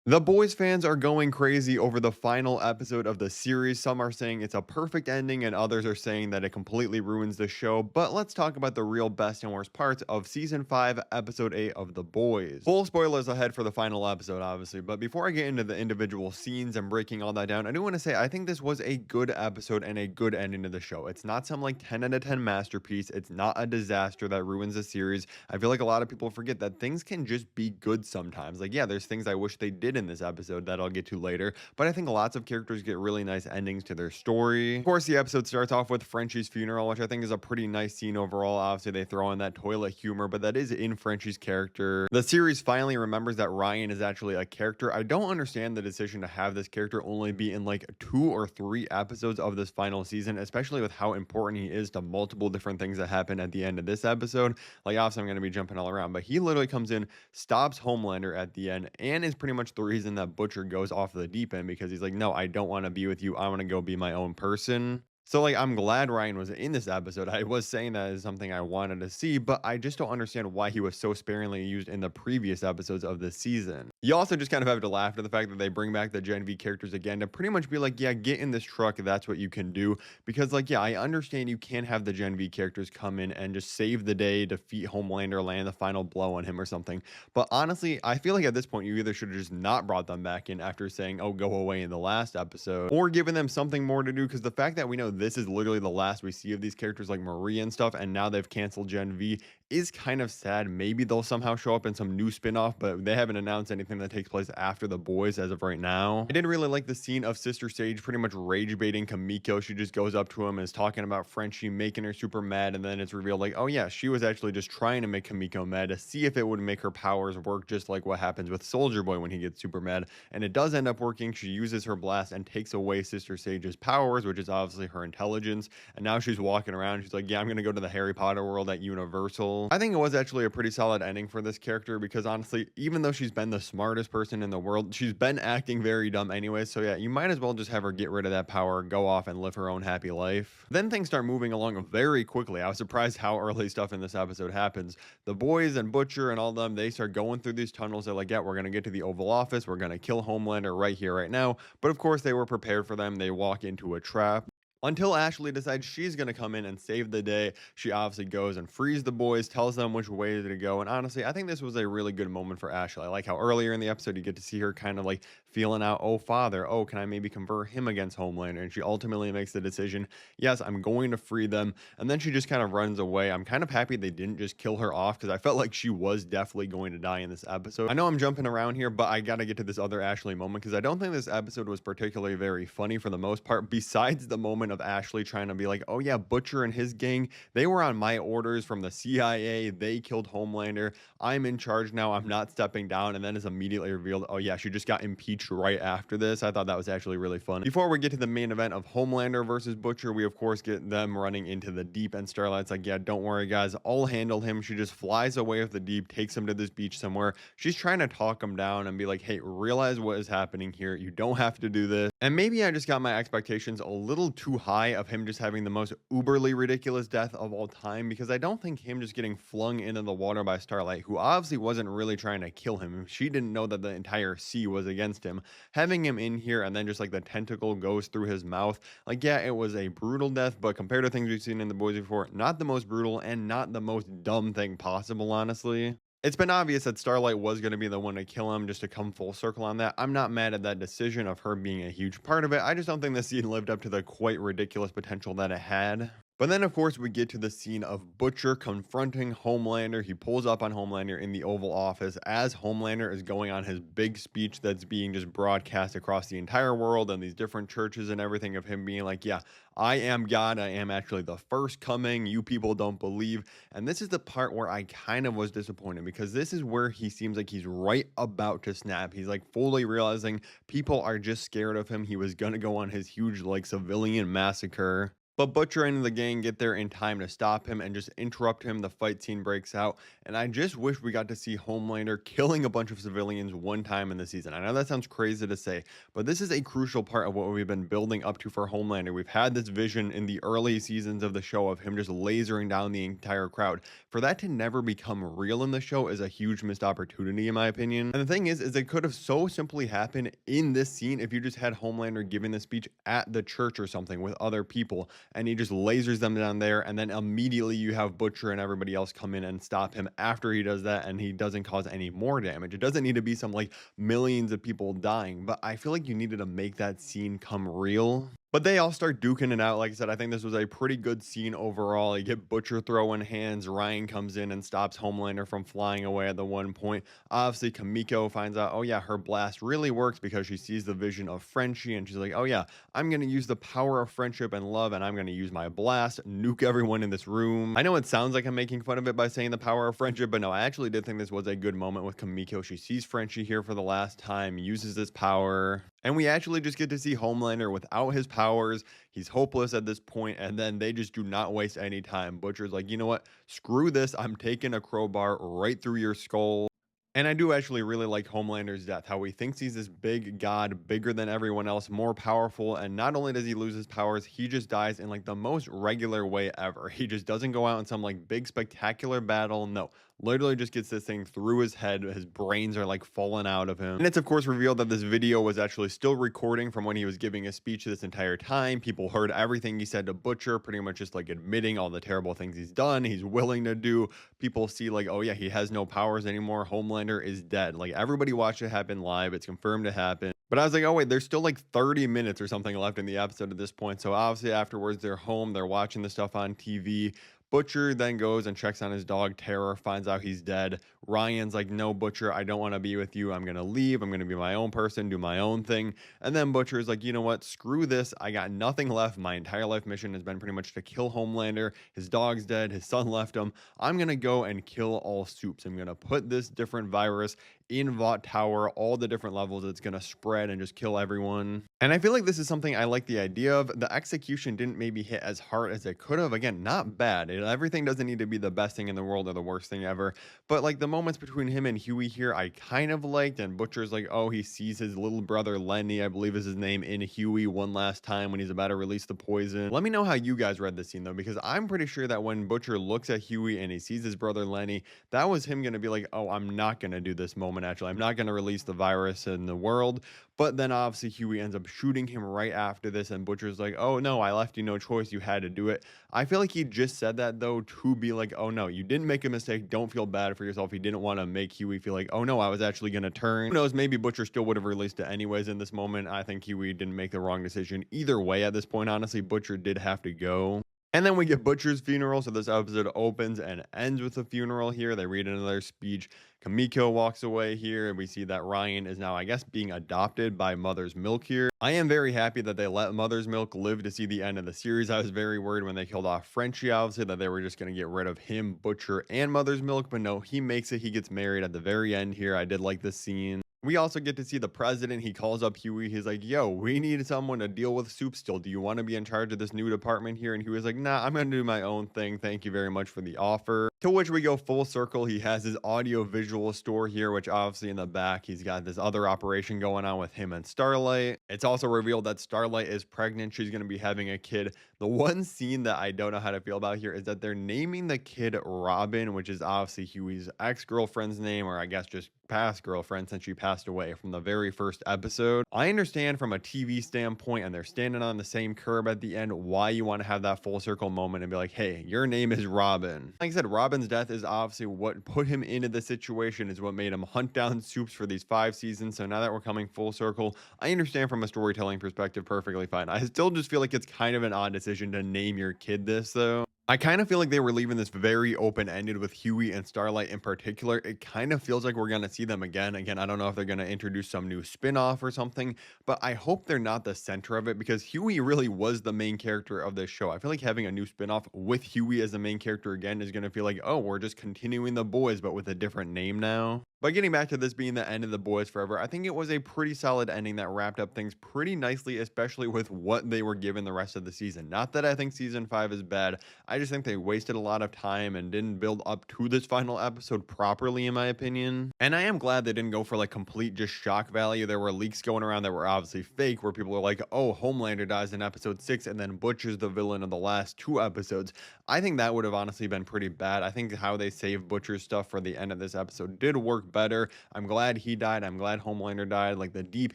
The Boys fans are going crazy over the final episode of the series. Some are saying it's a perfect ending, and others are saying that it completely ruins the show. But let's talk about the real best and worst parts of season 5, episode 8 of The Boys. Full spoilers ahead for the final episode, obviously. But before I get into the individual scenes and breaking all that down, I do want to say I think this was a good episode and a good ending to the show. It's not some like 10 out of 10 masterpiece, it's not a disaster that ruins the series. I feel like a lot of people forget that things can just be good sometimes. Like, yeah, there's things I wish they did in this episode that I'll get to later, but I think lots of characters get really nice endings to their story. Of course, the episode starts off with Frenchie's funeral, which I think is a pretty nice scene overall. Obviously, they throw in that toilet humor, but that is in Frenchie's character. The series finally remembers that Ryan is actually a character. I don't understand the decision to have this character only be in like 2 or 3 episodes of this final season, especially with how important he is to multiple different things that happen at the end of this episode. Like, obviously, I'm going to be jumping all around, but he literally comes in, stops Homelander at the end, and is pretty much the reason that Butcher goes off the deep end because he's like, no, I don't want to be with you. I want to go be my own person. So, like, I'm glad Ryan was in this episode. I was saying that is something I wanted to see, but I just don't understand why he was so sparingly used in the previous episodes of this season. You also just kind of have to laugh at the fact that they bring back the Gen V characters again to pretty much be like, yeah, get in this truck. That's what you can do. Because, like, yeah, I understand you can't have the Gen V characters come in and just save the day, defeat Homelander, land the final blow on him or something. But honestly, I feel like at this point, you either should have just not brought them back in after saying, oh, go away in the last episode, or given them something more to do. Because the fact that we know this is literally the last we see of these characters like Marie and stuff, and now they've canceled Gen V, is kind of sad. Maybe they'll somehow show up in some new spin-off, but they haven't announced anything that takes place after The Boys as of right now. I did really like the scene of Sister Sage pretty much rage baiting Kamiko. She just goes up to him and is talking about Frenchie, making her super mad, and then it's revealed like, oh yeah, she was actually just trying to make Kamiko mad to see if it would make her powers work, just like what happens with Soldier Boy when he gets super mad. And it does end up working. She uses her blast and takes away Sister Sage's powers, which is obviously her intelligence. And now she's walking around. She's like, yeah, I'm going to go to the Harry Potter world at Universal. I think it was actually a pretty solid ending for this character because honestly, even though she's been the smartest person in the world, she's been acting very dumb anyway. So yeah, you might as well just have her get rid of that power, go off and live her own happy life. Then things start moving along very quickly. I was surprised how early stuff in this episode happens. The boys and Butcher and all them, they start going through these tunnels. They're like, yeah, we're going to get to the Oval Office. We're going to kill Homelander right here, right now. But of course, they were prepared for them. They walk into a trap. Until Ashley decides she's going to come in and save the day, she obviously goes and frees the boys, tells them which way to go. And honestly, I think this was a really good moment for Ashley. I like how earlier in the episode, you get to see her kind of like feeling out, oh, father, oh, can I maybe convert him against Homelander? And she ultimately makes the decision, yes, I'm going to free them. And then she just kind of runs away. I'm kind of happy they didn't just kill her off because I felt like she was definitely going to die in this episode. I know I'm jumping around here, but I got to get to this other Ashley moment because I don't think this episode was particularly very funny for the most part, besides the moment of Ashley trying to be like, oh yeah, Butcher and his gang, they were on my orders from the CIA. They killed Homelander. I'm in charge now. I'm not stepping down. And then is immediately revealed, oh yeah, she just got impeached right after this. I thought that was actually really fun. Before we get to the main event of Homelander versus Butcher, we of course get them running into the deep, and Starlight's like, yeah, don't worry guys, I'll handle him. She just flies away with the deep, takes him to this beach somewhere. She's trying to talk him down and be like, hey, realize what is happening here. You don't have to do this. And maybe I just got my expectations a little too high of him just having the most uberly ridiculous death of all time, because I don't think him just getting flung into the water by Starlight, who obviously wasn't really trying to kill him. She didn't know that the entire sea was against him. Having him in here and then just like the tentacle goes through his mouth. Like, yeah, it was a brutal death, but compared to things we've seen in The Boys before, not the most brutal and not the most dumb thing possible, honestly. It's been obvious that Starlight was going to be the one to kill him, just to come full circle on that. I'm not mad at that decision of her being a huge part of it. I just don't think the scene lived up to the quite ridiculous potential that it had. But then, of course, we get to the scene of Butcher confronting Homelander. He pulls up on Homelander in the Oval Office as Homelander is going on his big speech that's being just broadcast across the entire world and these different churches and everything, of him being like, yeah, I am God. I am actually the first coming. You people don't believe. And this is the part where I kind of was disappointed, because this is where he seems like he's right about to snap. He's like fully realizing people are just scared of him. He was going to go on his huge like civilian massacre. But Butcher and the gang get there in time to stop him and just interrupt him. The fight scene breaks out. And I just wish we got to see Homelander killing a bunch of civilians one time in the season. I know that sounds crazy to say, but this is a crucial part of what we've been building up to for Homelander. We've had this vision in the early seasons of the show of him just lasering down the entire crowd. For that to never become real in the show is a huge missed opportunity, in my opinion. And the thing is it could have so simply happened in this scene if you just had Homelander giving the speech at the church or something with other people, and he just lasers them down there, and then immediately you have Butcher and everybody else come in and stop him after he does that, and he doesn't cause any more damage. It doesn't need to be some like millions of people dying, but I feel like you needed to make that scene come real. But they all start duking it out. Like I said, I think this was a pretty good scene overall. You get Butcher throwing hands. Ryan comes in and stops Homelander from flying away at the one point. Obviously, Kamiko finds out, oh yeah, her blast really works because she sees the vision of Frenchie, and she's like, oh yeah, I'm going to use the power of friendship and love, and I'm going to use my blast, nuke everyone in this room. I know it sounds like I'm making fun of it by saying the power of friendship, but no, I actually did think this was a good moment with Kamiko. She sees Frenchie here for the last time, uses this power, and we actually just get to see Homelander without his powers. He's hopeless at this point, and then they just do not waste any time. Butcher's like, you know what? Screw this. I'm taking a crowbar right through your skull. And I do actually really like Homelander's death, how he thinks he's this big god, bigger than everyone else, more powerful, and not only does he lose his powers, he just dies in like the most regular way ever. He just doesn't go out in some like big spectacular battle. No, literally just gets this thing through his head. His brains are like falling out of him. And it's of course revealed that this video was actually still recording from when he was giving a speech this entire time. People heard everything he said to Butcher, pretty much just like admitting all the terrible things he's done, he's willing to do. People see like, oh yeah, he has no powers anymore. Homelander is dead. Like everybody watched it happen live. It's confirmed to happen. But I was like, oh wait, there's still like 30 minutes or something left in the episode at this point. So obviously afterwards they're home, they're watching the stuff on TV. Butcher then goes and checks on his dog Terror, finds out he's dead. Ryan's like, no, Butcher, I don't want to be with you. I'm going to leave. I'm going to be my own person, do my own thing. And then Butcher's like, you know what? Screw this. I got nothing left. My entire life mission has been pretty much to kill Homelander. His dog's dead. His son left him. I'm going to go and kill all Supes. I'm going to put this different virus in Vought Tower, all the different levels. It's going to spread and just kill everyone. And I feel like this is something I like the idea of. The execution didn't maybe hit as hard as it could have. Again, not bad. Everything doesn't need to be the best thing in the world or the worst thing ever. But like the moments between him and Huey here, I kind of liked. And Butcher's like, oh, he sees his little brother Lenny, I believe is his name, in Huey one last time when he's about to release the poison. Let me know how you guys read this scene though, because I'm pretty sure that when Butcher looks at Huey and he sees his brother Lenny, that was him going to be like, oh, I'm not going to do this moment. Actually, I'm not going to release the virus in the world. But then obviously Huey ends up shooting him right after this, and Butcher's like, oh no, I left you no choice, you had to do it. I feel like he just said that though to be like, oh no, you didn't make a mistake, don't feel bad for yourself. He didn't want to make Huey feel like, oh no, I was actually going to turn. Who knows, maybe Butcher still would have released it anyways in this moment. I think Huey didn't make the wrong decision either way at this point. Honestly, Butcher did have to go. And then we get Butcher's funeral. So this episode opens and ends with a funeral here. They read another speech. Kamiko walks away here, and we see that Ryan is now, I guess, being adopted by Mother's Milk here. I am very happy that they let Mother's Milk live to see the end of the series. I was very worried when they killed off Frenchie, obviously, that they were just going to get rid of him, Butcher, and Mother's Milk. But no, he makes it. He gets married at the very end here. I did like this scene. We also get to see the president. He calls up Huey. He's like, yo, we need someone to deal with Soup still. Do you want to be in charge of this new department here? And Huey's like, nah, I'm going to do my own thing. Thank you very much for the offer. To which we go full circle. He has his audio visual store here, which obviously in the back, he's got this other operation going on with him and Starlight. It's also revealed that Starlight is pregnant. She's going to be having a kid. The one scene that I don't know how to feel about here is that they're naming the kid Robin, which is obviously Huey's ex-girlfriend's name, or I guess just past girlfriend since she passed away from the very first episode. I understand from a TV standpoint, and they're standing on the same curb at the end, why you want to have that full circle moment and be like, hey, your name is Robin. Like I said, Robin's death is obviously what put him into the situation, is what made him hunt down Soups for these 5 seasons. So now that we're coming full circle, I understand from a storytelling perspective perfectly fine. I still just feel like it's kind of an odd decision to name your kid this though. I kind of feel like they were leaving this very open-ended with Huey and Starlight in particular. It kind of feels like we're going to see them again. Again, I don't know if they're going to introduce some new spin-off or something, but I hope they're not the center of it, because Huey really was the main character of this show. I feel like having a new spin-off with Huey as the main character again is going to feel like, oh, we're just continuing the boys, but with a different name now. But getting back to this being the end of The Boys Forever, I think it was a pretty solid ending that wrapped up things pretty nicely, especially with what they were given the rest of the season. Not that I think season 5 is bad. I just think they wasted a lot of time and didn't build up to this final episode properly, in my opinion. And I am glad they didn't go for like complete just shock value. There were leaks going around that were obviously fake, where people were like, oh, Homelander dies in episode 6 and then Butcher's the villain of the last 2 episodes. I think that would have honestly been pretty bad. I think how they saved Butcher's stuff for the end of this episode did work better. I'm glad he died. I'm glad Homelander died. Like the Deep,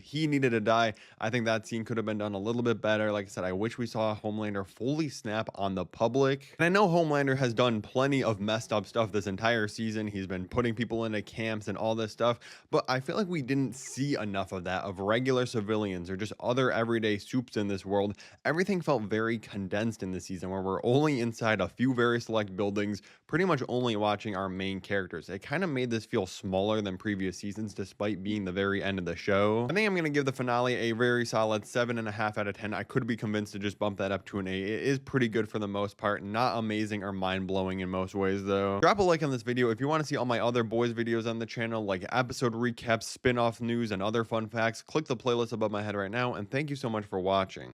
he needed to die. I think that scene could have been done a little bit better. Like I said, I wish we saw Homelander fully snap on the public. And I know Homelander has done plenty of messed up stuff this entire season. He's been putting people into camps and all this stuff, but I feel like we didn't see enough of that, of regular civilians or just other everyday soups in this world. Everything felt very condensed in this season, where we're only inside a few very select buildings, pretty much only watching our main characters. It kind of made this feel smaller than previous seasons, despite being the very end of the show. I think I'm going to give the finale a very solid 7.5 out of 10. I could be convinced to just bump that up to an 8. It is pretty good for the most part. Not amazing or mind-blowing in most ways, though. Drop a like on this video if you want to see all my other boys videos on the channel, like episode recaps, spin-off news, and other fun facts. Click the playlist above my head right now, and thank you so much for watching.